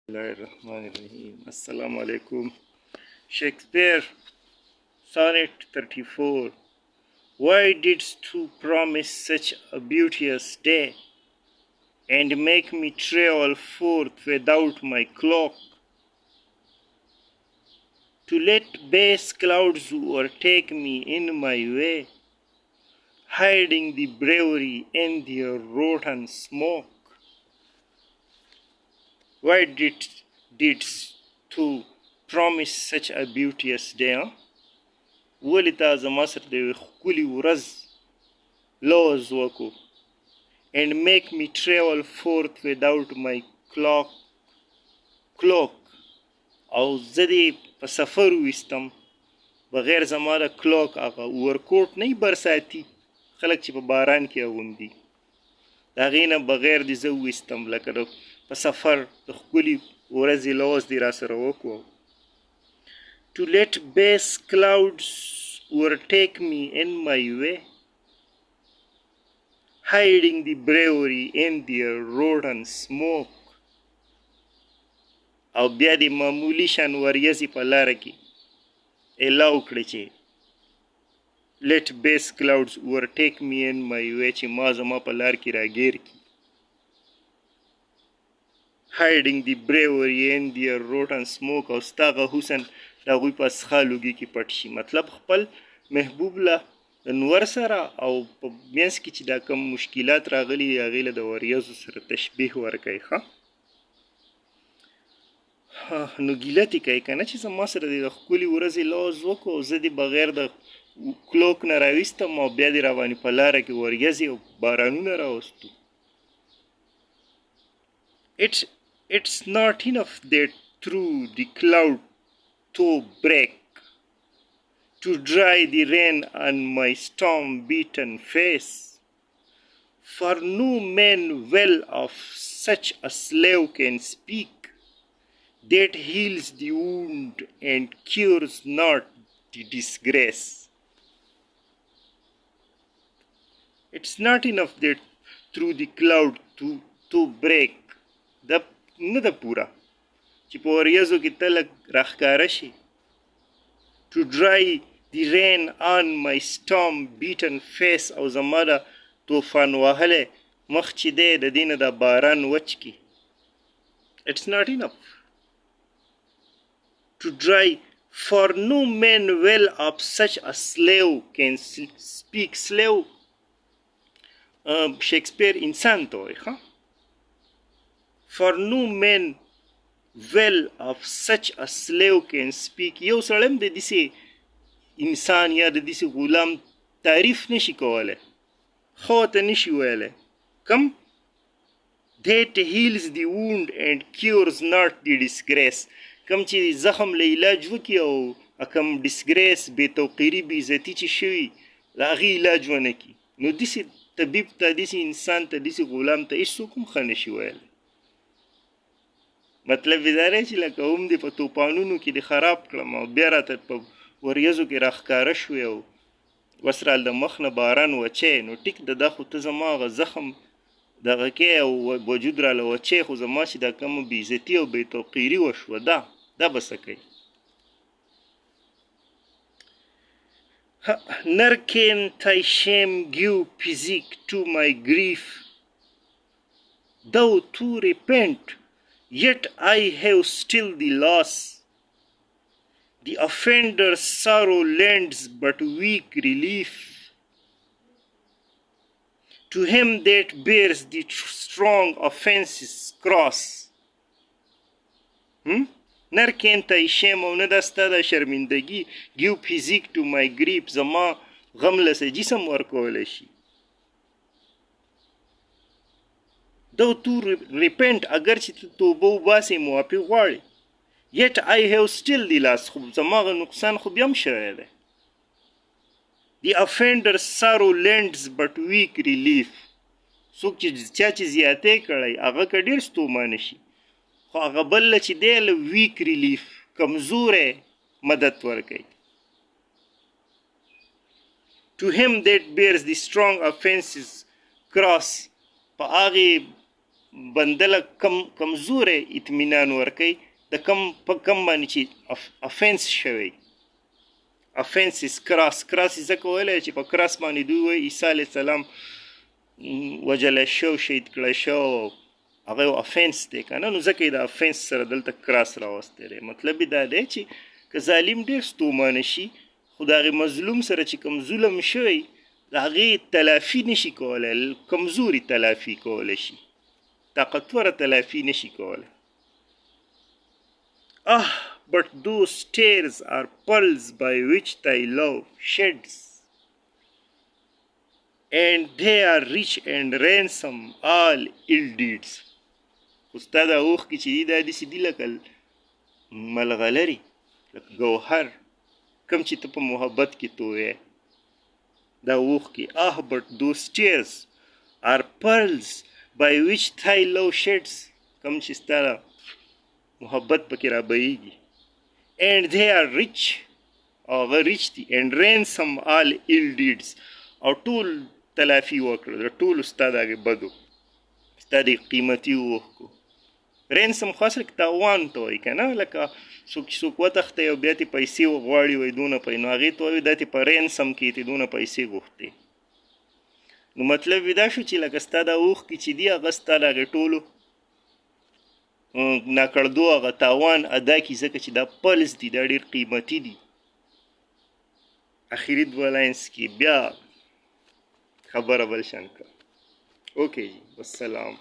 Bismillahirrahmanirrahim. Assalamu alaikum. Shakespeare Sonnet 34. Why didst thou promise such a beauteous day, and make me travel forth without my cloak? To let base clouds overtake me in my way, hiding the brav'ry in their rotten smoke. Why didst thou promise such a beauteous day? ولې تا زما سره د یوې ښکلې ورځ لوز وکړو and make me travel forth without my cloak او زه دې په سفر وویستم بغیر زما د کلوک هغه ورکوټ نه برساتي خلک چې په باران کې اغوندي د هغې نه بغیر دې زه وویستم لکه د په سفر د ښکلې ورځې لوز دې راسره وکړو. To let base clouds overtake me in my way, hiding the brav'ry in their rotten smoke. او بیا د معمولي شان وریځې په لاره کې الاو کړه چې let base clouds overtake me in my way چې ما زما په لار کې راګیر کړي hiding the brav'ry in their rotten smoke او ستا هغه حسن د هغوی په څښا لوګي کې پټ شي. مطلب خپل محبوب له نور سره او په منځ کې چې دا کوم مشکلات راغلي دي هغې له د وریځو سره تشبیه ورکوي. ښه نو ګیله دې کوي که نه چې زما سره دې د ښکلې ورځې لوز وکړو او زه دې بغیر د کلوک نه راویستم او بیا دې راباندې په لاره کې وریځې او بارانونه راوستو. It's not enough that through the cloud to break, to dry the rain on my storm-beaten face. For no man well of such a slave can speak, that heals the wound and cures not the disgrace. It's not enough that through the cloud to break. نه ده پوره چې په وریځو کې تلک راښکاره شي to dry the rain on my storm beaten face او زما د طوفان وهلی مخ چې دی د دې نه د باران وچ کي. It's not enough to dry for no man well of such a slave can speak. slave شکسپیر انسان ته وایي ښه For no man well of such a slave can speak. یو سړی هم د داسې انسان یا د داسې غلام تعریف نشي کولی ښه ورته نشي ویلی کوم that heals the wound and cures not the disgrace کوم چې زخم له علاج وکړي او کوم disgrace بې توقیري بې عزتي چې شوي د هغې علاج ونه کړي نو داسې طبیب ته داسې انسان ته داسې غلام ته هېڅوک هم ښه نشي ویلی. مطلب یې دا دی چې لکه هم دې په توپانونو کې دې خراب کړم او بیا راته په وریځو کې راښکاره شوې او اوس رال د مخ نه باران وچی نو ټیک ده دا خو ته زما هغه زخم دغه کې او وجود راله وچی خو زما چې دا کومه بې عزتي او بې توقیري وشوه دا به څه کوي. Nor can thy shame give physic to my grief, thou to repent, yet I have still the loss. The offender's sorrow lends but weak relief to him that bears the strong offence's cross. Nor can thy shame او نه دا ستا د شرمندګي give physic to my grief زما غم له جسم ورکولی شي. Thou to repent اگر چې ته توبه وباسې معافي غواړې yet I have still the loss خو زما هغه نقصان خو بیا هم شوی دی. The offender's sorrow lends but weak relief څوک چې چا چې زیاتی کړی هغه که ډېر ستومانه شي خو هغه بل له چې دی له weak relief کمزوری مدد ورکوي. To him that bears the strong offences cross په هغې بندله کمزوری اطمینان ورکوي د کم په کم باندې چې افنس شوی. افنس از کراس ځکه ویلی چې په کراس باندې دوی وایي عیسی علیه السلام وجلی شو شهید کړی شو هغه یو افنس دی که نه، نو ځکه یې د افنس سره دلته کراس راوستی دی. مطلب یې دا دی چې که ظالم ډېر ستومانه شي خو د هغې مظلوم سره چې کوم ظلم شوی د هغې تلافي نشي کولی، کمزوري تلافي کولی شي، طاقتوره تلافي نشي کولی. but those tears are pearls by which thy love sheds, and they are rich and ransom all ill deeds. ستا دا اوښکې چې دي دا داسې دي لکه ملغلرې، لکه ګوهر کوم چې ته په محبت کې تویې دا اوښکې. but those tears are pearls by which thy love sheds، کوم چې ستا محبت پکې رابهیږي. and they are rich، او هغه ریچ دي. and ransom all ill deeds، او ټول تلافي وکړه د ټولو ستا د هغې بدو، ستا د قیمتي اوښکو. رینسم خاص لکه تاوان ته وایي که نه، لکه څوک چې څوک وتښتی او بیا ترې پیسې غواړي وایي دونه نو هغې ته وایي دا ترې په رینسم کې ترې دونه پیسې غوښتې. نو مطلب یې دا شو چې لکه ستا دا اوښکې چې دي هغه ستا د هغې ټولو ناکړدو هغه تاوان ادا کړي، ځکه چې دا پلز دي، دا ډېر قیمتي دي. اخري دوه لاینس کې بیا خبره بل شان کړه. اوکې جی، والسلام.